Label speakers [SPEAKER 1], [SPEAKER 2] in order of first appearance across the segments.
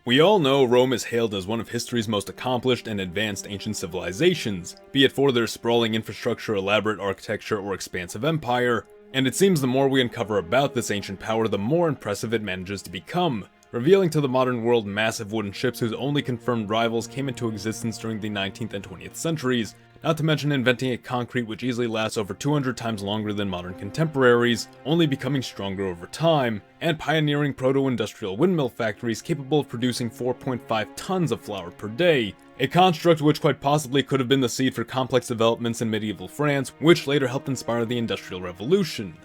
[SPEAKER 1] We all know Rome is hailed as one of history's most accomplished and advanced ancient civilizations, be it for their sprawling infrastructure, elaborate architecture, or expansive empire, and it seems the more we uncover about this ancient power, the more impressive it manages to become, revealing to the modern world massive wooden ships whose only confirmed rivals came into existence during the 19th and 20th centuries, not to mention inventing a concrete which easily lasts over 200 times longer than modern contemporaries, only becoming stronger over time, and pioneering proto-industrial windmill factories capable of producing 4.5 tons of flour per day, a construct which quite possibly could have been the seed for complex developments in medieval France, which later helped inspire the Industrial Revolution.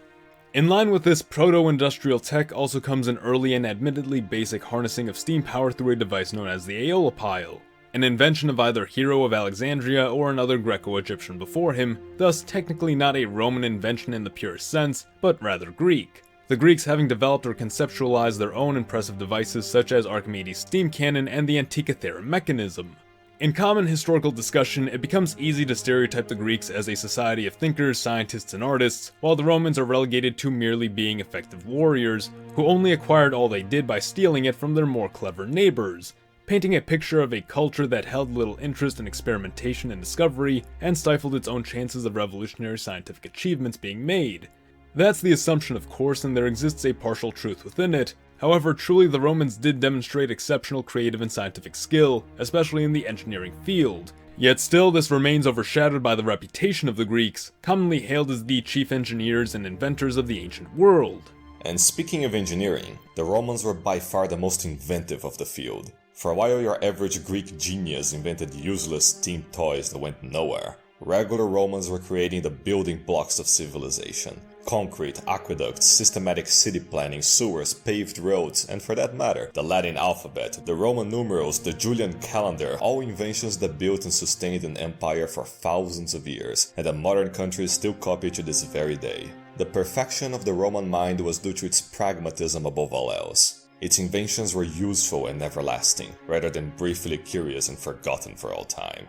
[SPEAKER 1] In line with this proto-industrial tech also comes an early and admittedly basic harnessing of steam power through a device known as the aeolipile, an invention of either Hero of Alexandria or another Greco-Egyptian before him, thus technically not a Roman invention in the purest sense, but rather Greek. The Greeks having developed or conceptualized their own impressive devices such as Archimedes' steam cannon and the Antikythera mechanism. In common historical discussion, it becomes easy to stereotype the Greeks as a society of thinkers, scientists, and artists, while the Romans are relegated to merely being effective warriors, who only acquired all they did by stealing it from their more clever neighbors, painting a picture of a culture that held little interest in experimentation and discovery, and stifled its own chances of revolutionary scientific achievements being made. That's the assumption, of course, and there exists a partial truth within it. However, truly the Romans did demonstrate exceptional creative and scientific skill, especially in the engineering field. Yet still, this remains overshadowed by the reputation of the Greeks, commonly hailed as the chief engineers and inventors of the ancient world.
[SPEAKER 2] And speaking of engineering, the Romans were by far the most inventive of the field. For while your average Greek genius invented useless steam toys that went nowhere, regular Romans were creating the building blocks of civilization. Concrete, aqueducts, systematic city planning, sewers, paved roads, and for that matter, the Latin alphabet, the Roman numerals, the Julian calendar, all inventions that built and sustained an empire for thousands of years, and that modern countries still copy to this very day. The perfection of the Roman mind was due to its pragmatism above all else. Its inventions were useful and everlasting, rather than briefly curious and forgotten for all time.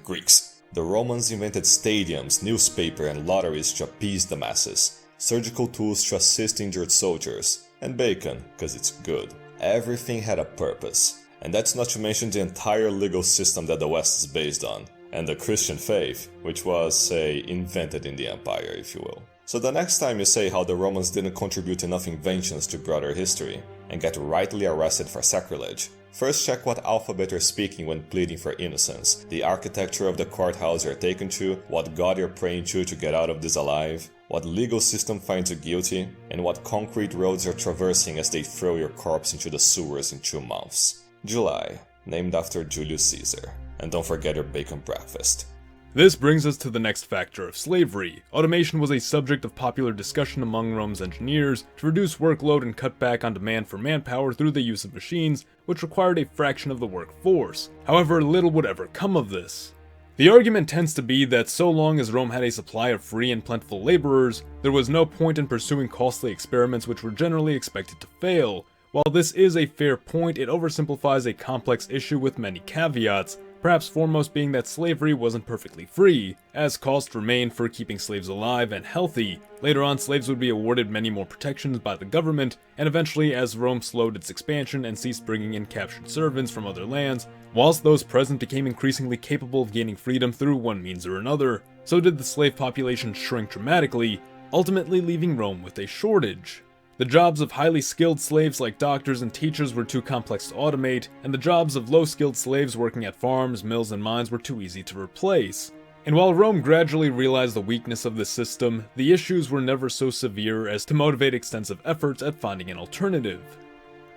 [SPEAKER 2] Greeks. The Romans invented stadiums, newspaper, and lotteries to appease the masses, surgical tools to assist injured soldiers, and bacon, cause it's good. Everything had a purpose, and that's not to mention the entire legal system that the West is based on, and the Christian faith, which was, say, invented in the empire, if you will. So the next time you say how the Romans didn't contribute enough inventions to broader history, and get rightly arrested for sacrilege, first check what alphabet you're speaking when pleading for innocence, the architecture of the courthouse you're taken to, what god you're praying to get out of this alive, what legal system finds you guilty, and what concrete roads you're traversing as they throw your corpse into the sewers in 2 months. July, named after Julius Caesar. And don't forget your bacon breakfast.
[SPEAKER 1] This brings us to the next factor of slavery. Automation was a subject of popular discussion among Rome's engineers to reduce workload and cut back on demand for manpower through the use of machines, which required a fraction of the workforce. However, little would ever come of this. The argument tends to be that so long as Rome had a supply of free and plentiful laborers, there was no point in pursuing costly experiments which were generally expected to fail. While this is a fair point, it oversimplifies a complex issue with many caveats, perhaps foremost being that slavery wasn't perfectly free, as costs remained for keeping slaves alive and healthy. Later on, slaves would be awarded many more protections by the government, and eventually as Rome slowed its expansion and ceased bringing in captured servants from other lands, whilst those present became increasingly capable of gaining freedom through one means or another, so did the slave population shrink dramatically, ultimately leaving Rome with a shortage. The jobs of highly skilled slaves like doctors and teachers were too complex to automate, and the jobs of low-skilled slaves working at farms, mills, and mines were too easy to replace. And while Rome gradually realized the weakness of this system, the issues were never so severe as to motivate extensive efforts at finding an alternative.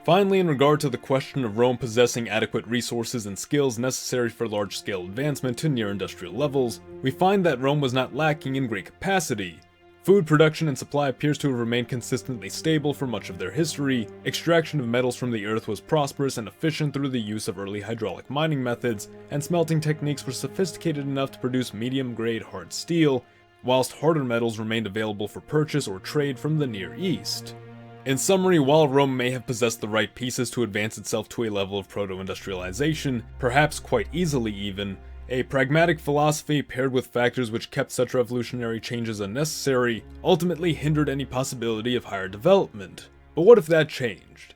[SPEAKER 1] Finally, in regard to the question of Rome possessing adequate resources and skills necessary for large-scale advancement to near-industrial levels, we find that Rome was not lacking in great capacity. Food production and supply appears to have remained consistently stable for much of their history. Extraction of metals from the earth was prosperous and efficient through the use of early hydraulic mining methods, and smelting techniques were sophisticated enough to produce medium-grade hard steel, whilst harder metals remained available for purchase or trade from the Near East. In summary, while Rome may have possessed the right pieces to advance itself to a level of proto-industrialization, perhaps quite easily even, a pragmatic philosophy paired with factors which kept such revolutionary changes unnecessary ultimately hindered any possibility of higher development. But what if that changed?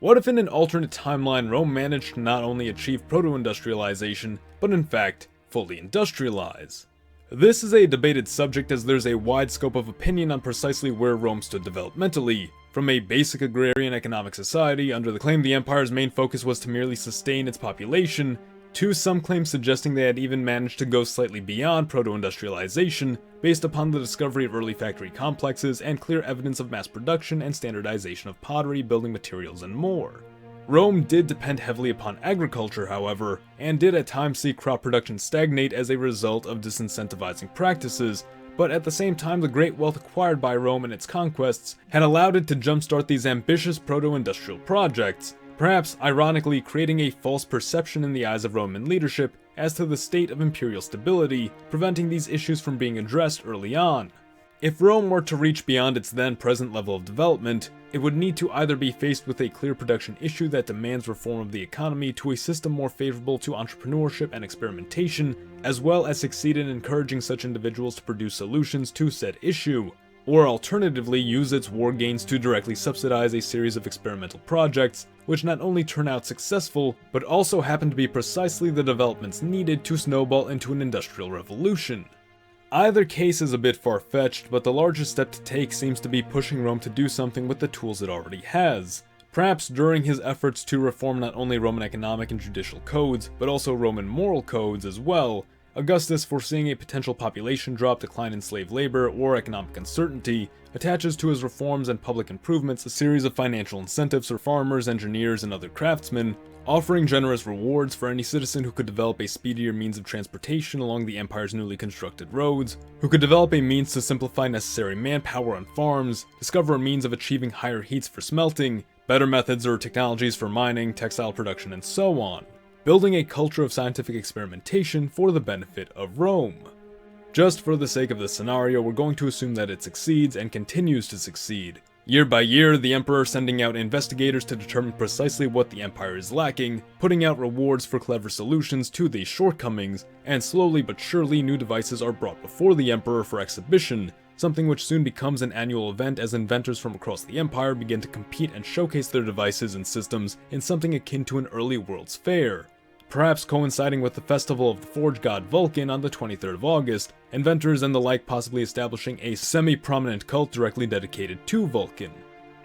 [SPEAKER 1] What if in an alternate timeline Rome managed to not only achieve proto-industrialization, but in fact, fully industrialize? This is a debated subject as there's a wide scope of opinion on precisely where Rome stood developmentally, from a basic agrarian economic society under the claim the empire's main focus was to merely sustain its population, to some claims suggesting they had even managed to go slightly beyond proto-industrialization, based upon the discovery of early factory complexes and clear evidence of mass production and standardization of pottery, building materials, and more. Rome did depend heavily upon agriculture, however, and did at times see crop production stagnate as a result of disincentivizing practices, but at the same time the great wealth acquired by Rome and its conquests had allowed it to jumpstart these ambitious proto-industrial projects, perhaps ironically creating a false perception in the eyes of Roman leadership as to the state of imperial stability, preventing these issues from being addressed early on. If Rome were to reach beyond its then present level of development, it would need to either be faced with a clear production issue that demands reform of the economy to a system more favorable to entrepreneurship and experimentation, as well as succeed in encouraging such individuals to produce solutions to said issue, or alternatively use its war gains to directly subsidize a series of experimental projects, which not only turn out successful, but also happen to be precisely the developments needed to snowball into an industrial revolution. Either case is a bit far-fetched, but the largest step to take seems to be pushing Rome to do something with the tools it already has. Perhaps during his efforts to reform not only Roman economic and judicial codes, but also Roman moral codes as well, Augustus, foreseeing a potential population drop, decline in slave labor, or economic uncertainty, attaches to his reforms and public improvements a series of financial incentives for farmers, engineers, and other craftsmen, offering generous rewards for any citizen who could develop a speedier means of transportation along the empire's newly constructed roads, who could develop a means to simplify necessary manpower on farms, discover a means of achieving higher heats for smelting, better methods or technologies for mining, textile production, and so on, building a culture of scientific experimentation for the benefit of Rome. Just for the sake of the scenario, we're going to assume that it succeeds and continues to succeed. Year by year, the Emperor sending out investigators to determine precisely what the Empire is lacking, putting out rewards for clever solutions to these shortcomings, and slowly but surely new devices are brought before the Emperor for exhibition, something which soon becomes an annual event as inventors from across the Empire begin to compete and showcase their devices and systems in something akin to an early World's Fair. Perhaps coinciding with the festival of the forge god Vulcan on the 23rd of August, inventors and the like possibly establishing a semi-prominent cult directly dedicated to Vulcan.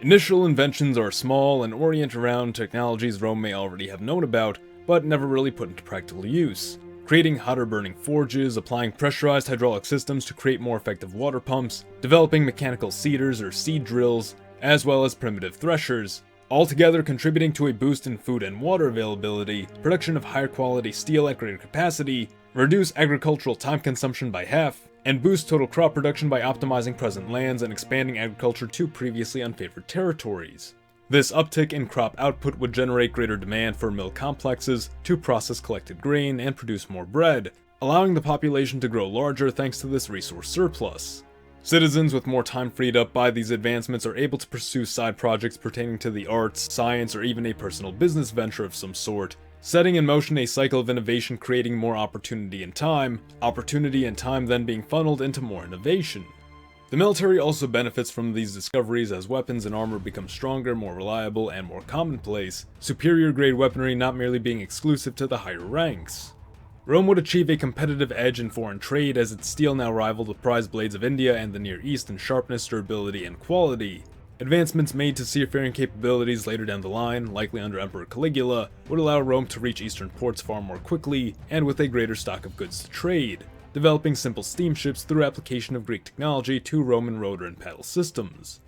[SPEAKER 1] Initial inventions are small and orient around technologies Rome may already have known about, but never really put into practical use. Creating hotter burning forges, applying pressurized hydraulic systems to create more effective water pumps, developing mechanical seeders or seed drills, as well as primitive threshers, altogether contributing to a boost in food and water availability, production of higher quality steel at greater capacity, reduce agricultural time consumption by half, and boost total crop production by optimizing present lands and expanding agriculture to previously unfavored territories. This uptick in crop output would generate greater demand for mill complexes to process collected grain and produce more bread, allowing the population to grow larger thanks to this resource surplus. Citizens with more time freed up by these advancements are able to pursue side projects pertaining to the arts, science, or even a personal business venture of some sort, setting in motion a cycle of innovation creating more opportunity and time then being funneled into more innovation. The military also benefits from these discoveries as weapons and armor become stronger, more reliable, and more commonplace, superior grade weaponry not merely being exclusive to the higher ranks. Rome would achieve a competitive edge in foreign trade as its steel now rivaled the prized blades of India and the Near East in sharpness, durability, and quality. Advancements made to seafaring capabilities later down the line, likely under Emperor Caligula, would allow Rome to reach eastern ports far more quickly and with a greater stock of goods to trade, developing simple steamships through application of Greek technology to Roman rotor and paddle systems.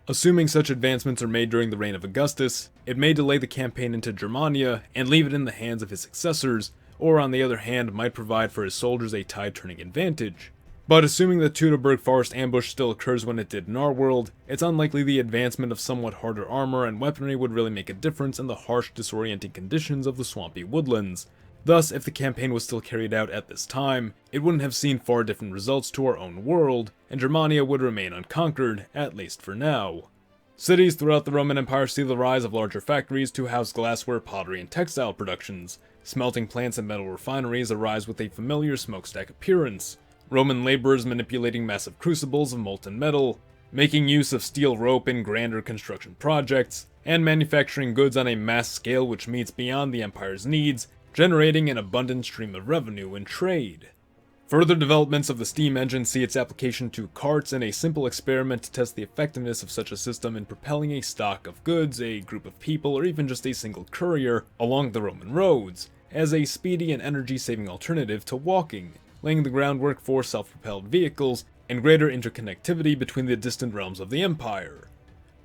[SPEAKER 1] Assuming such advancements are made during the reign of Augustus, it may delay the campaign into Germania and leave it in the hands of his successors, or on the other hand might provide for his soldiers a tide-turning advantage. But assuming the Teutoburg forest ambush still occurs when it did in our world, it's unlikely the advancement of somewhat harder armor and weaponry would really make a difference in the harsh, disorienting conditions of the swampy woodlands. Thus, if the campaign was still carried out at this time, it wouldn't have seen far different results to our own world, and Germania would remain unconquered, at least for now. Cities throughout the Roman Empire see the rise of larger factories to house glassware, pottery, and textile productions. Smelting plants and metal refineries arise with a familiar smokestack appearance. Roman laborers manipulating massive crucibles of molten metal, making use of steel rope in grander construction projects, and manufacturing goods on a mass scale which meets beyond the empire's needs, generating an abundant stream of revenue and trade. Further developments of the steam engine see its application to carts in a simple experiment to test the effectiveness of such a system in propelling a stock of goods, a group of people, or even just a single courier along the Roman roads, as a speedy and energy-saving alternative to walking, laying the groundwork for self-propelled vehicles and greater interconnectivity between the distant realms of the empire.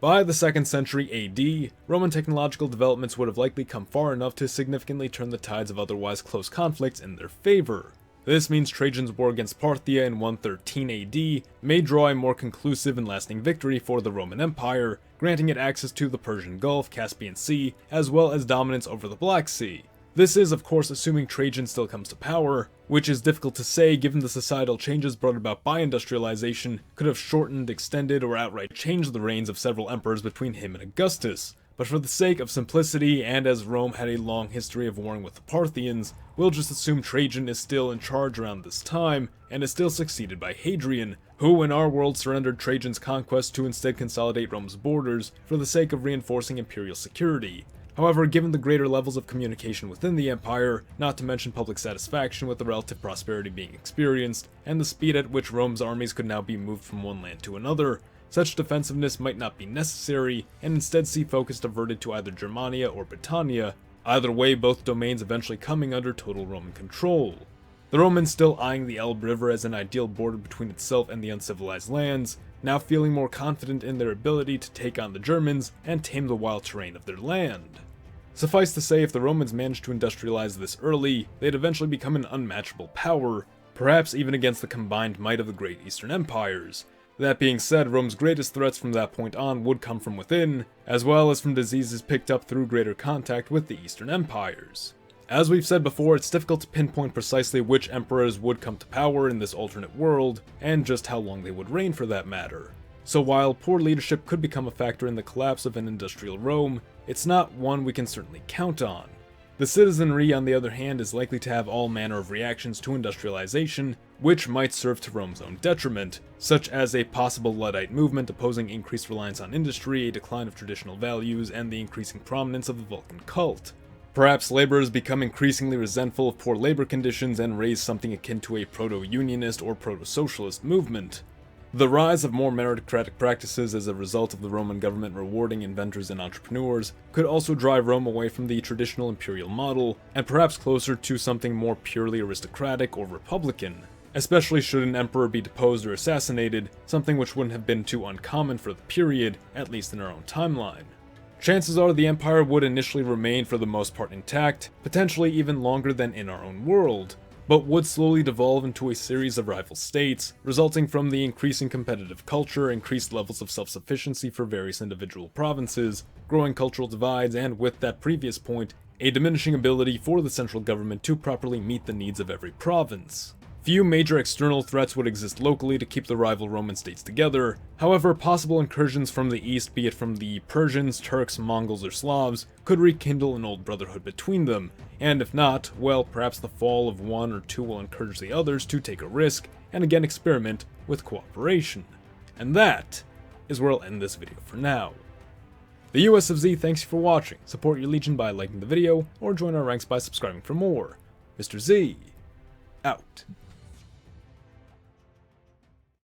[SPEAKER 1] By the 2nd century AD, Roman technological developments would have likely come far enough to significantly turn the tides of otherwise close conflicts in their favor. This means Trajan's war against Parthia in 113 AD may draw a more conclusive and lasting victory for the Roman Empire, granting it access to the Persian Gulf, Caspian Sea, as well as dominance over the Black Sea. This is, of course, assuming Trajan still comes to power, which is difficult to say given the societal changes brought about by industrialization could have shortened, extended, or outright changed the reigns of several emperors between him and Augustus. But for the sake of simplicity, and as Rome had a long history of warring with the Parthians, we'll just assume Trajan is still in charge around this time, and is still succeeded by Hadrian, who in our world surrendered Trajan's conquest to instead consolidate Rome's borders for the sake of reinforcing imperial security. However, given the greater levels of communication within the empire, not to mention public satisfaction with the relative prosperity being experienced, and the speed at which Rome's armies could now be moved from one land to another, such defensiveness might not be necessary, and instead see focus diverted to either Germania or Britannia, either way both domains eventually coming under total Roman control. The Romans still eyeing the Elbe River as an ideal border between itself and the uncivilized lands, now feeling more confident in their ability to take on the Germans and tame the wild terrain of their land. Suffice to say, if the Romans managed to industrialize this early, they'd eventually become an unmatchable power, perhaps even against the combined might of the great Eastern empires. That being said, Rome's greatest threats from that point on would come from within, as well as from diseases picked up through greater contact with the Eastern empires. As we've said before, it's difficult to pinpoint precisely which emperors would come to power in this alternate world, and just how long they would reign for that matter. So while poor leadership could become a factor in the collapse of an industrial Rome, it's not one we can certainly count on. The citizenry, on the other hand, is likely to have all manner of reactions to industrialization, which might serve to Rome's own detriment, such as a possible Luddite movement opposing increased reliance on industry, a decline of traditional values, and the increasing prominence of the Vulcan cult. Perhaps laborers become increasingly resentful of poor labor conditions and raise something akin to a proto-unionist or proto-socialist movement. The rise of more meritocratic practices as a result of the Roman government rewarding inventors and entrepreneurs could also drive Rome away from the traditional imperial model, and perhaps closer to something more purely aristocratic or republican, especially should an emperor be deposed or assassinated, something which wouldn't have been too uncommon for the period, at least in our own timeline. Chances are the empire would initially remain for the most part intact, potentially even longer than in our own world, but would slowly devolve into a series of rival states, resulting from the increasing competitive culture, increased levels of self-sufficiency for various individual provinces, growing cultural divides, and with that previous point, a diminishing ability for the central government to properly meet the needs of every province. Few major external threats would exist locally to keep the rival Roman states together. However, possible incursions from the east, be it from the Persians, Turks, Mongols, or Slavs, could rekindle an old brotherhood between them, and if not, well, perhaps the fall of one or two will encourage the others to take a risk, and again experiment with cooperation. And that is where I'll end this video for now. The US of Z thanks you for watching. Support your legion by liking the video, or join our ranks by subscribing for more. Mr. Z, out.